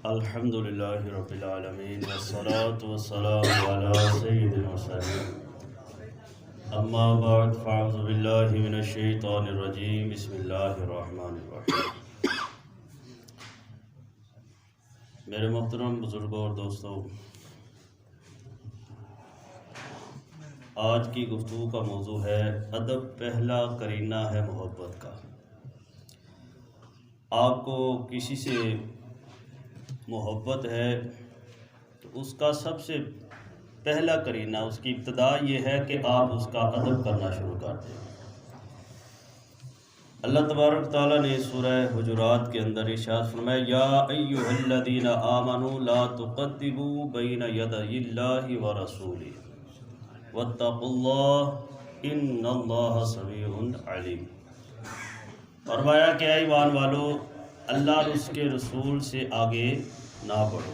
الحمدللہ رب العالمین والصلاة والسلام علی سید المرسلین اما بعد فاعوذ باللہ من الشیطان الرجیم بسم اللہ الرحمن الرحیم۔ میرے محترم بزرگوں اور دوستوں، آج کی گفتگو کا موضوع ہے ادب پہلا قرینہ ہے محبت کا۔ آپ کو کسی سے محبت ہے تو اس کا سب سے پہلا قرینہ، اس کی ابتدا یہ ہے کہ آپ اس کا ادب کرنا شروع کر دیں۔ اللہ تبارک تعالیٰ نے سورہ حجرات کے اندر ارشاد فرمایا، یا ایھا الذین آمنوا لا تقدموا بین یدی اللہ ورسولہ واتقوا اللہ ان اللہ سمیع علیم۔ فرمایا کہ اے ایمان والو، اللہ اور اس کے رسول سے آگے نہ بڑھو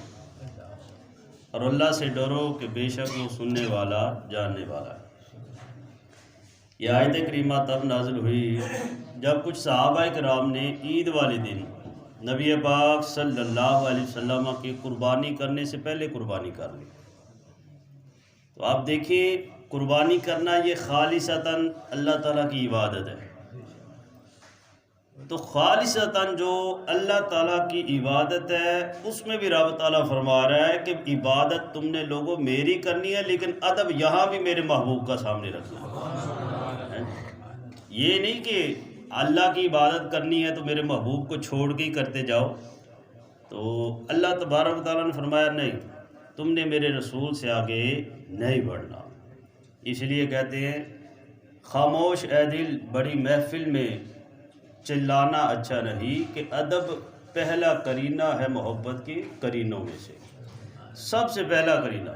اور اللہ سے ڈرو کہ بے شک وہ سننے والا جاننے والا ہے۔ یہ آیت کریمہ تب نازل ہوئی جب کچھ صحابہ کرام نے عید والے دن نبی پاک صلی اللہ علیہ وسلم کی قربانی کرنے سے پہلے قربانی کر لی۔ تو آپ دیکھیں، قربانی کرنا یہ خالصتاً اللہ تعالیٰ کی عبادت ہے۔ تو خالصتاً جو اللہ تعالیٰ کی عبادت ہے اس میں بھی رب تعالیٰ فرما رہا ہے کہ عبادت تم نے لوگوں میری کرنی ہے، لیکن ادب یہاں بھی میرے محبوب کا سامنے رکھنا ہے۔ یہ نہیں کہ اللہ کی عبادت کرنی ہے تو میرے محبوب کو چھوڑ کے ہی کرتے جاؤ۔ تو اللہ تبارک تعالیٰ نے فرمایا نہیں، تم نے میرے رسول سے آگے نہیں بڑھنا۔ اس لیے کہتے ہیں خاموش اے دل بڑی محفل میں چلانا اچھا نہیں، کہ ادب پہلا قرینہ ہے محبت کے قرینوں میں سے، سب سے پہلا قرینہ۔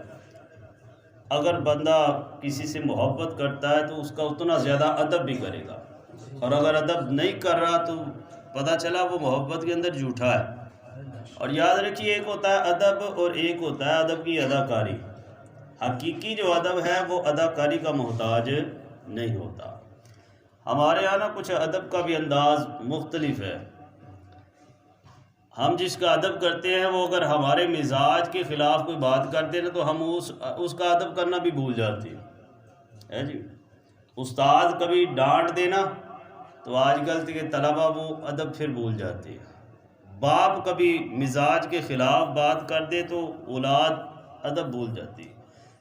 اگر بندہ کسی سے محبت کرتا ہے تو اس کا اتنا زیادہ ادب بھی کرے گا، اور اگر ادب نہیں کر رہا تو پتہ چلا وہ محبت کے اندر جھوٹا ہے۔ اور یاد رکھیے، ایک ہوتا ہے ادب اور ایک ہوتا ہے ادب کی اداکاری۔ حقیقی جو ادب ہے وہ اداکاری کا محتاج نہیں ہوتا۔ ہمارے یہاں نا کچھ ادب کا بھی انداز مختلف ہے۔ ہم جس کا ادب کرتے ہیں وہ اگر ہمارے مزاج کے خلاف کوئی بات کرتے ہیں تو ہم اس کا ادب کرنا بھی بھول جاتے ہیں جی۔ استاد کبھی ڈانٹ دینا تو آج کل کے طلبہ وہ ادب پھر بھول جاتے ہیں۔ باپ کبھی مزاج کے خلاف بات کر دے تو اولاد ادب بھول جاتی ہے۔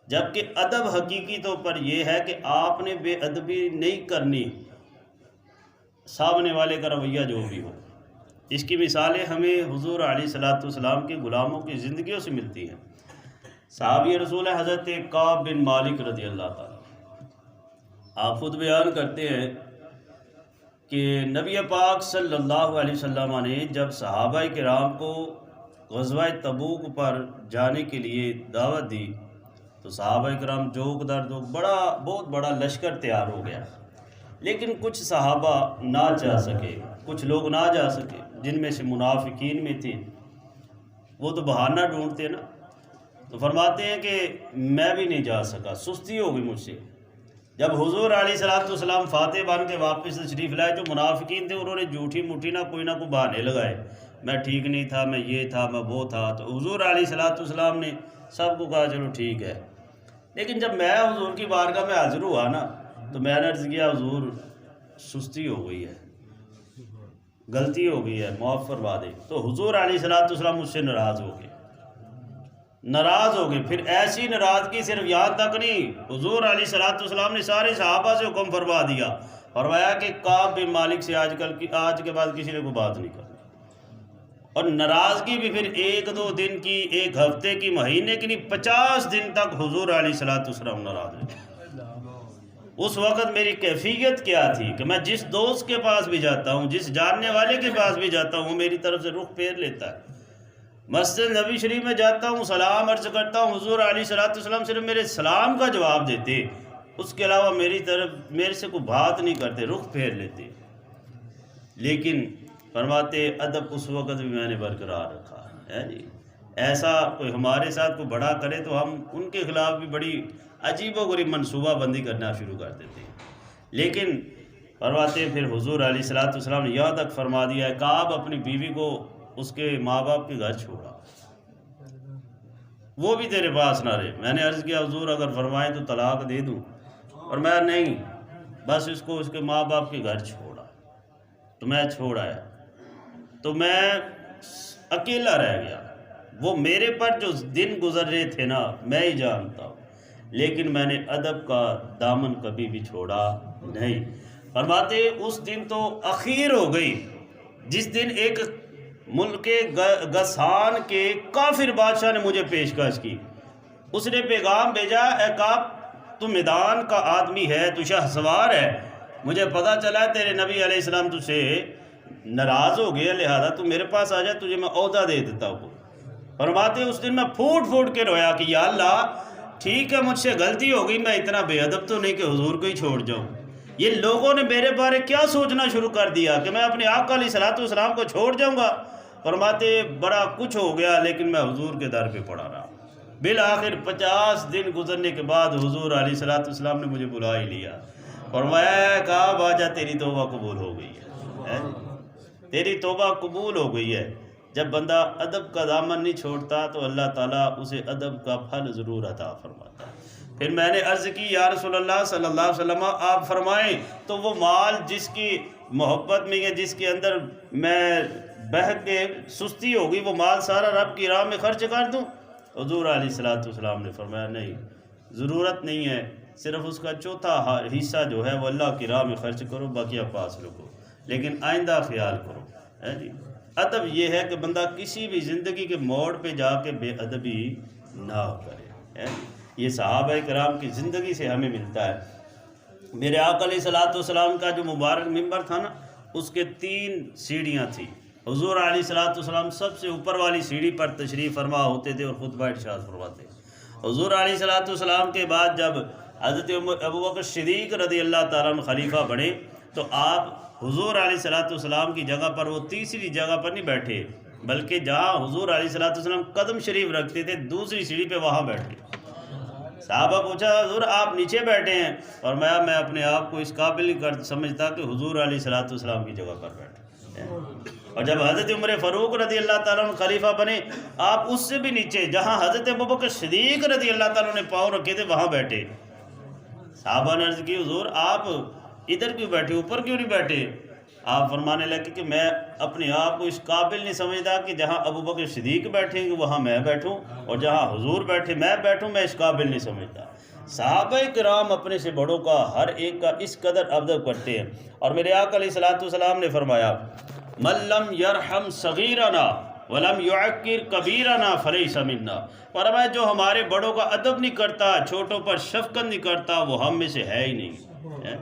جبکہ ادب حقیقی طور پر یہ ہے کہ آپ نے بے ادبی نہیں کرنی، سامنے والے کا رویہ جو بھی ہو۔ اس کی مثالیں ہمیں حضور علیہ السلام کے غلاموں کی زندگیوں سے ملتی ہیں۔ صحابی رسول حضرت کعب بن مالک رضی اللہ تعالیٰ، آپ خود بیان کرتے ہیں کہ نبی پاک صلی اللہ علیہ وسلم نے جب صحابہ کرام کو غزوہ تبوک پر جانے کے لیے دعوت دی تو صحابہ کرام جوک در جوک بہت بڑا لشکر تیار ہو گیا، لیکن کچھ صحابہ نہ جا سکے، کچھ لوگ نہ جا سکے، جن میں سے منافقین میں تھے۔ وہ تو بہانہ ڈھونڈتے نا، تو فرماتے ہیں کہ میں بھی نہیں جا سکا، سستی ہو گئی مجھ سے۔ جب حضور علیہ السلام فاتح بن کے واپس تشریف لائے، جو منافقین تھے انہوں نے جھوٹی موٹی نہ کوئی بہانے لگائے، میں ٹھیک نہیں تھا، میں یہ تھا، میں وہ تھا۔ تو حضور علیہ السلام نے سب کو کہا چلو ٹھیک ہے، لیکن جب میں حضور کی بارگاہ میں حاضر ہوا نا تو میں نے عرض کیا حضور سستی ہو گئی ہے، غلطی ہو گئی ہے، معاف فرما دے۔ تو حضور علیہ السلام مجھ سے ناراض ہو گئے۔ پھر ایسی ناراضگی صرف یہاں تک نہیں، حضور علیہ السلام نے سارے صحابہ سے حکم فرما دیا، فرمایا کہ کعب بن مالک سے آج کے بعد کسی نے کوئی بات نہیں کرنی۔ اور ناراضگی بھی پھر ایک دو دن کی، ایک ہفتے کی، مہینے کی نہیں، 50 دن تک حضور علیہ السلام ناراض رہے۔ اس وقت میری کیفیت کیا تھی کہ میں جس دوست کے پاس بھی جاتا ہوں، جس جاننے والے کے پاس بھی جاتا ہوں، میری طرف سے رخ پھیر لیتا ہے۔ مسجد نبی شریف میں جاتا ہوں، سلام عرض کرتا ہوں، حضور علیہ السلام صرف میرے سلام کا جواب دیتے، اس کے علاوہ میرے سے کوئی بات نہیں کرتے، رخ پھیر لیتے۔ لیکن فرماتے ادب اس وقت بھی میں نے برقرار رکھا ہے جی۔ ایسا کوئی ہمارے ساتھ کوئی بڑا کرے تو ہم ان کے خلاف بھی بڑی عجیب و غریب منصوبہ بندی کرنا شروع کر دیتے ہیں۔ لیکن فرماتے ہیں پھر حضور علیہ السلام نے یہاں تک فرما دیا ہے، کعب اپنی بیوی کو اس کے ماں باپ کے گھر چھوڑا، وہ بھی تیرے پاس نہ رہے۔ میں نے عرض کیا حضور اگر فرمائیں تو طلاق دے دوں، اور میں نہیں، بس اس کو اس کے ماں باپ کے گھر چھوڑا، تو میں چھوڑ آیا، تو میں اکیلا رہ گیا۔ وہ میرے پر جو دن گزر رہے تھے نا میں ہی جانتا ہوں، لیکن میں نے ادب کا دامن کبھی بھی چھوڑا نہیں۔ فرماتے اس دن تو اخیر ہو گئی جس دن ایک ملک غسان کے کافر بادشاہ نے مجھے پیشکش کی۔ اس نے پیغام بھیجا، اے کعب تو میدان کا آدمی ہے، تو شاہ سوار ہے، مجھے پتہ چلا ہے تیرے نبی علیہ السلام تجھ سے ناراض ہو گیا، لہذا تو میرے پاس آ جا، تجھے میں عہدہ دے دیتا ہوں۔ فرماتے اس دن میں پھوٹ پھوٹ کے رویا کہ یا اللہ ٹھیک ہے مجھ سے غلطی ہو گئی، میں اتنا بے ادب تو نہیں کہ حضور کو ہی چھوڑ جاؤں۔ یہ لوگوں نے میرے بارے کیا سوچنا شروع کر دیا کہ میں اپنے آقا علیہ الصلوۃ والسلام کو چھوڑ جاؤں گا۔ فرماتے بڑا کچھ ہو گیا لیکن میں حضور کے در پہ پڑا رہا۔ بالآخر 50 دن گزرنے کے بعد حضور علیہ الصلوۃ والسلام نے مجھے بلا ہی لیا، فرمایا کہا باجا تیری توبہ قبول ہو گئی ہے، تیری توبہ قبول ہو گئی ہے۔ جب بندہ ادب کا دامن نہیں چھوڑتا تو اللہ تعالیٰ اسے ادب کا پھل ضرور عطا فرماتا ہے۔ پھر میں نے عرض کی یا رسول اللہ صلی اللہ علیہ وسلم آپ فرمائیں تو وہ مال جس کی محبت میں یا جس کے اندر میں بہک کے سستی ہوگی وہ مال سارا رب کی راہ میں خرچ کر دوں؟ حضور علیہ الصلوۃ والسلام نے فرمایا نہیں، ضرورت نہیں ہے، صرف اس کا چوتھا حصہ جو ہے وہ اللہ کی راہ میں خرچ کرو، باقی آپ پاس رکھو، لیکن آئندہ خیال کرو۔ جی ادب یہ ہے کہ بندہ کسی بھی زندگی کے موڑ پہ جا کے بے ادبی نہ کرے۔ یہ صحابہ کرام کی زندگی سے ہمیں ملتا ہے۔ میرے آقا علیہ الصلوۃ والسلام کا جو مبارک ممبر تھا نا اس کے 3 سیڑھیاں تھیں۔ حضور علیہ الصلوۃ والسلام سب سے اوپر والی سیڑھی پر تشریف فرما ہوتے تھے اور خطبہ ارشاد فرماتے۔ حضور علیہ الصلوۃ والسلام کے بعد جب حضرت ابوبکر صدیق رضی اللہ تعالیٰ عنہ خلیفہ بنے تو آپ حضور علیہ الصلوۃ والسلام کی جگہ پر وہ تیسری جگہ پر نہیں بیٹھے، بلکہ جہاں حضور علیہ الصلوۃ والسلام قدم شریف رکھتے تھے دوسری سیڑھی پہ وہاں بیٹھے۔ صحابہ پوچھا حضور آپ نیچے بیٹھے ہیں، اور میں اپنے آپ کو اس قابل نہیں سمجھتا کہ حضور علیہ الصلوۃ والسلام کی جگہ پر بیٹھے۔ اور جب حضرت عمر فاروق رضی اللہ تعالیٰ عنہ خلیفہ بنے آپ اس سے بھی نیچے جہاں حضرت ابوبکر صدیق رضی اللہ تعالیٰ عنہ نے پاؤں رکھے تھے وہاں بیٹھے۔ صحابہ نے عرض کی حضور آپ ادھر کیوں بیٹھے، اوپر کیوں نہیں بیٹھے؟ آپ فرمانے لگے کہ میں اپنے آپ کو اس قابل نہیں سمجھتا کہ جہاں ابوبکر صدیق بیٹھیں گے وہاں میں بیٹھوں، اور جہاں حضور بیٹھے میں بیٹھوں، میں اس قابل نہیں سمجھتا۔ صحابہ کرام اپنے سے بڑوں کا ہر ایک کا اس قدر ادب کرتے ہیں، اور میرے آقا علیہ الصلوۃ والسلام نے فرمایا من لم یرحم صغیرنا ولم یعکر کبیرنا فلیس منا، فرمایا جو ہمارے بڑوں کا ادب نہیں کرتا، چھوٹوں پر شفقت نہیں کرتا، وہ ہم میں سے ہے ہی نہیں۔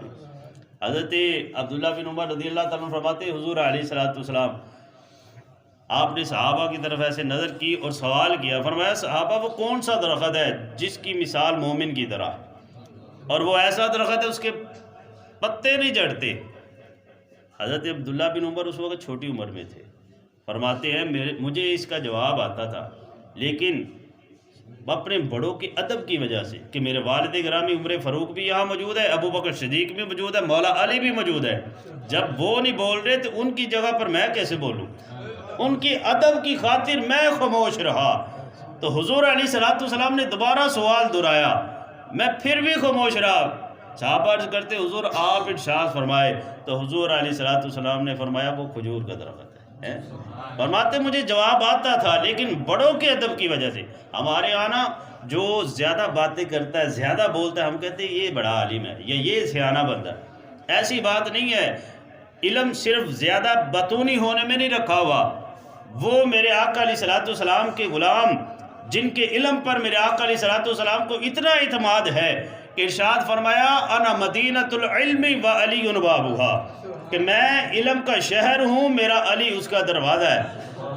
حضرت عبداللہ بن عمر رضی اللہ تعالیٰ عنہ فرماتے حضور علیہ الصلوۃ والسلام آپ نے صحابہ کی طرف ایسے نظر کی اور سوال کیا، فرمایا صحابہ وہ کون سا درخت ہے جس کی مثال مومن کی طرح ہے، اور وہ ایسا درخت ہے اس کے پتے نہیں جھڑتے۔ حضرت عبداللہ بن عمر اس وقت چھوٹی عمر میں تھے، فرماتے ہیں مجھے اس کا جواب آتا تھا، لیکن اپنے بڑوں کے ادب کی وجہ سے کہ میرے والد گرامی عمر فاروق بھی یہاں موجود ہے، ابو بکر صدیق بھی موجود ہے، مولا علی بھی موجود ہے، جب وہ نہیں بول رہے تو ان کی جگہ پر میں کیسے بولوں؟ ان کی ادب کی خاطر میں خاموش رہا، تو حضور علیہ الصلوۃ والسلام نے دوبارہ سوال دہرایا، میں پھر بھی خاموش رہا۔ صحابہ عرض کرتے حضور آپ ارشاد فرمائے، تو حضور علیہ الصلوۃ والسلام نے فرمایا وہ کھجور کا درخت ہے۔ فرماتے مجھے جواب آتا تھا لیکن بڑوں کے ادب کی وجہ سے، ہمارے آنا جو زیادہ باتیں کرتا ہے زیادہ بولتا ہے ہم کہتے ہیں یہ بڑا عالم ہے یا یہ سیانہ بندہ ہے، ایسی بات نہیں ہے۔ علم صرف زیادہ بطونی ہونے میں نہیں رکھا ہوا، وہ میرے آقا علیہ الصلوۃ والسلام کے غلام جن کے علم پر میرے آقا علیہ الصلوۃ والسلام کو اتنا اعتماد ہے کہ ارشاد فرمایا انا مدینۃ العلم و علی بابها، کہ میں علم کا شہر ہوں، میرا علی اس کا دروازہ ہے۔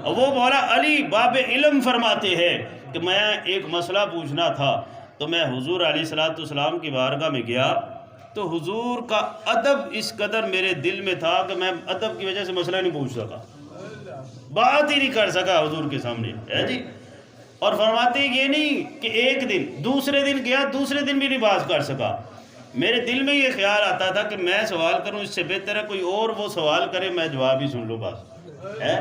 وہ مولا علی باب علم فرماتے ہیں کہ میں ایک مسئلہ پوچھنا تھا، تو میں حضور علیہ الصلوۃ والسلام کی بارگاہ میں گیا تو حضور کا ادب اس قدر میرے دل میں تھا کہ میں ادب کی وجہ سے مسئلہ نہیں پوچھ سکا، بات ہی نہیں کر سکا حضور کے سامنے ہے جی۔ اور فرماتے یہ نہیں کہ ایک دن دوسرے دن گیا دوسرے دن بھی نہیں بات کر سکا، میرے دل میں یہ خیال آتا تھا کہ میں سوال کروں اس سے بہتر ہے کوئی اور وہ سوال کرے میں جواب ہی سن لوں بس ہے۔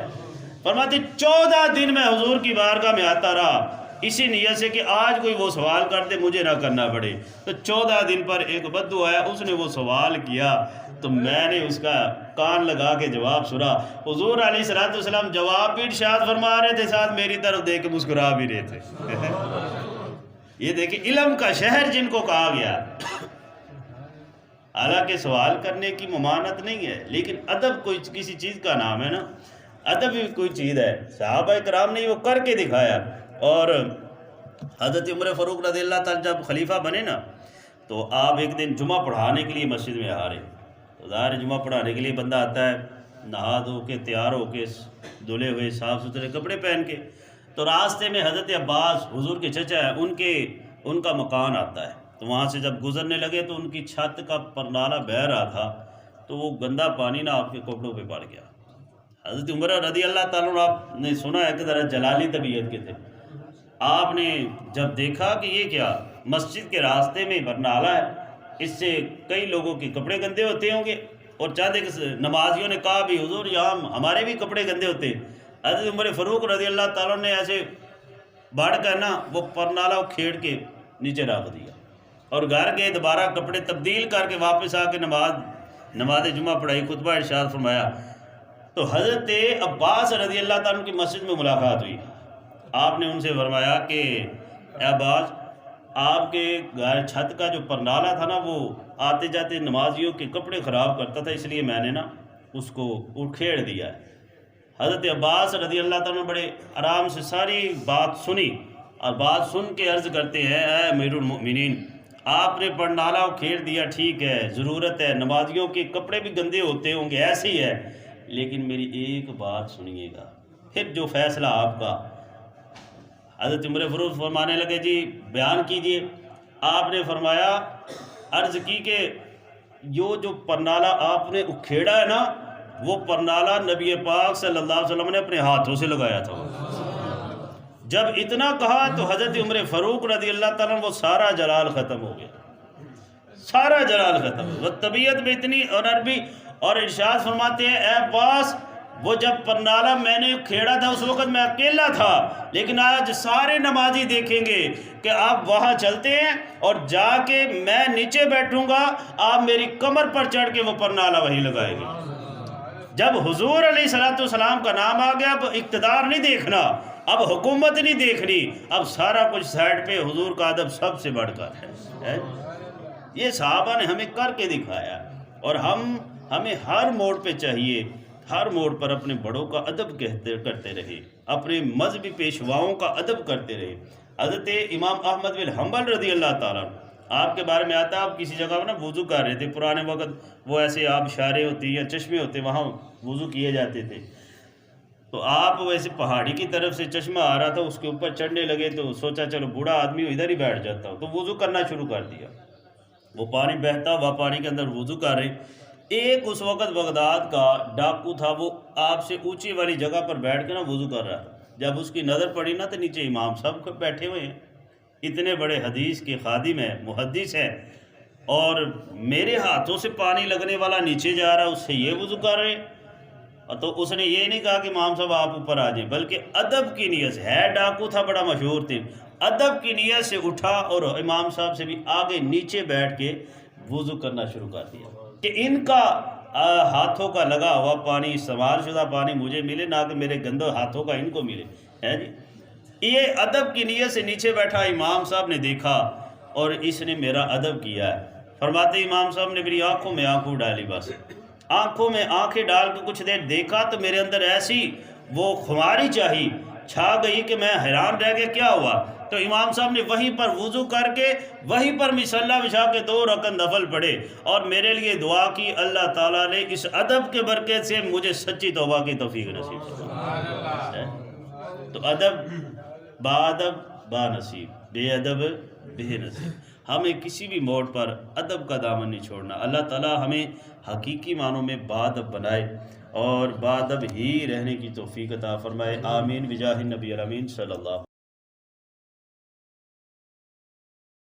فرماتے 14 دن میں حضور کی بارگاہ میں آتا رہا، اسی نیت سے کہ آج کوئی وہ سوال کر دے مجھے نہ کرنا پڑے۔ تو 14 دن پر ایک بدو آیا، اس نے وہ سوال کیا تو میں نے اس کا کان لگا کے جواب سنا۔ حضور علیہ الصلوۃ والسلام جواب بھی ارشاد فرما رہے تھے، ساتھ میری طرف دیکھ کے مسکرا بھی رہے تھے۔ یہ دیکھیں علم کا شہر جن کو کہا گیا، حالانکہ سوال کرنے کی ممانعت نہیں ہے، لیکن ادب کوئی کسی چیز کا نام ہے نا، ادب بھی کوئی چیز ہے۔ صحابہ کرام نے وہ کر کے دکھایا۔ اور حضرت عمر فاروق رضی اللہ تعالیٰ جب خلیفہ بنے نا تو آپ ایک دن جمعہ پڑھانے کے لیے مسجد میں آ رہے، تو ظاہر جمعہ پڑھانے کے لیے بندہ آتا ہے نہا دھو کے تیار ہو کے دھلے ہوئے صاف ستھرے کپڑے پہن کے، تو راستے میں حضرت عباس حضور کے چچا ہے ان کا مکان آتا ہے، تو وہاں سے جب گزرنے لگے تو ان کی چھت کا پرنالہ بہہ رہا تھا، تو وہ گندا پانی نہ آپ کے کپڑوں پہ پڑ گیا۔ حضرت عمر رضی اللہ تعالیٰ عنہ آپ نے سنا ہے کہ ذرا جلالی طبیعت کے تھے، آپ نے جب دیکھا کہ یہ کیا مسجد کے راستے میں برنالہ ہے، اس سے کئی لوگوں کے کپڑے گندے ہوتے ہوں گے، اور چاند ایک نمازیوں نے کہا بھی حضور یہاں ہمارے بھی کپڑے گندے ہوتے ہیں۔ حضرت عمر فاروق رضی اللہ تعالیٰ نے ایسے بڑھ کر نا وہ پرنالہ کھیڑ کے نیچے رکھ دیا اور گھر گئے، دوبارہ کپڑے تبدیل کر کے واپس آ کے نماز جمعہ پڑھائی، خطبہ ارشاد فرمایا۔ تو حضرت عباس رضی اللہ تعالیٰ کی مسجد میں ملاقات ہوئی، آپ نے ان سے فرمایا کہ اے عباس، آپ کے گھر چھت کا جو پرنالہ تھا نا وہ آتے جاتے نمازیوں کے کپڑے خراب کرتا تھا، اس لیے میں نے نا اس کو اکھیڑ دیا ہے۔ حضرت عباس رضی اللہ تعالیٰ نے بڑے آرام سے ساری بات سنی اور بات سن کے عرض کرتے ہیں اے امیر المؤمنین، آپ نے پرنالہ اکھیڑ دیا ٹھیک ہے، ضرورت ہے، نمازیوں کے کپڑے بھی گندے ہوتے ہوں گے، ایسے ہی ہے، لیکن میری ایک بات سنیے گا، پھر جو فیصلہ آپ کا۔ حضرت عمر فاروق فرمانے لگے جی بیان کیجئے۔ آپ نے فرمایا، عرض کی کہ جو پرنالہ آپ نے اکھیڑا ہے نا، وہ پرنالہ نبی پاک صلی اللہ علیہ وسلم نے اپنے ہاتھوں سے لگایا تھا۔ جب اتنا کہا تو حضرت عمر فاروق رضی اللہ تعالیٰ وہ سارا جلال ختم ہو گیا، سارا جلال ختم، وہ طبیعت میں اتنی عربی، اور ارشاد فرماتے ہیں اے عباس، وہ جب پرنالہ میں نے کھیڑا تھا اس وقت میں اکیلا تھا، لیکن آج سارے نمازی دیکھیں گے کہ آپ وہاں چلتے ہیں اور جا کے میں نیچے بیٹھوں گا، آپ میری کمر پر چڑھ کے وہ پرنالہ وہی لگائیں گے۔ جب حضور علیہ الصلوۃ والسلام کا نام آ گیا، اب اقتدار نہیں دیکھنا، اب حکومت نہیں دیکھنی، اب سارا کچھ سائڈ پہ، حضور کا ادب سب سے بڑھ کر ہے۔ یہ صحابہ نے ہمیں کر کے دکھایا، اور ہمیں ہر موڑ پہ چاہیے، ہر موڑ پر اپنے بڑوں کا ادب کرتے رہے، اپنے مذہبی پیشواؤں کا ادب کرتے رہے۔ حضرت امام احمد بن حنبل رضی اللہ تعالیٰ آپ کے بارے میں آتا ہے، آپ کسی جگہ نا وضو کر رہے تھے، پرانے وقت وہ ایسے آبشارے ہوتی یا چشمے ہوتے، وہاں وضو کیے جاتے تھے، تو آپ ویسے پہاڑی کی طرف سے چشمہ آ رہا تھا، اس کے اوپر چڑھنے لگے تو سوچا چلو بوڑھا آدمی ادھر ہی بیٹھ جاتا ہو، تو وضو کرنا شروع کر دیا، وہ پانی بہتا ہوا پانی کے اندر وضو کر رہے۔ ایک اس وقت بغداد کا ڈاکو تھا، وہ آپ سے اونچی والی جگہ پر بیٹھ کے نا وضو کر رہا تھا، جب اس کی نظر پڑی نا تو نیچے امام صاحب بیٹھے ہوئے ہیں، اتنے بڑے حدیث کے خادم ہیں، محدث ہیں، اور میرے ہاتھوں سے پانی لگنے والا نیچے جا رہا، اس سے یہ وضو کر رہے۔ تو اس نے یہ نہیں کہا کہ امام صاحب آپ اوپر آ جائیں، بلکہ ادب کی نیت سے، ہے ڈاکو تھا، بڑا مشہور تھے، ادب کی نیت سے اٹھا اور امام صاحب سے بھی آگے نیچے بیٹھ کے وضو کرنا شروع کر دیا کہ ان کا ہاتھوں کا لگا ہوا پانی، استعمال شدہ پانی مجھے ملے، نہ کہ میرے گندے ہاتھوں کا ان کو ملے، ہے جی۔ یہ ادب کی نیت سے نیچے بیٹھا امام صاحب نے دیکھا اور اس نے میرا ادب کیا ہے۔ فرماتے امام صاحب نے میری آنکھوں میں آنکھوں ڈالی، بس آنکھوں میں آنکھیں ڈال کے کچھ دیر دیکھا تو میرے اندر ایسی وہ خماری چاہی چھا گئی کہ میں حیران رہ گیا کیا ہوا۔ تو امام صاحب نے وہیں پر وضو کر کے وہیں پر مصلی بچھا کے 2 رکعت نفل پڑھے اور میرے لیے دعا کی، اللہ تعالیٰ نے اس ادب کے برکت سے مجھے سچی توبہ کی توفیق نصیب فرمائی۔ تو ادب با ادب با نصیب، بے ادب بے نصیب، ہمیں کسی بھی موڑ پر ادب کا دامن نہیں چھوڑنا۔ اللہ تعالیٰ ہمیں حقیقی معنوں میں با ادب بنائے اور با ادب ہی رہنے کی توفیق عطا فرمائے، آمین بجاہ النبی الامین صلی اللہ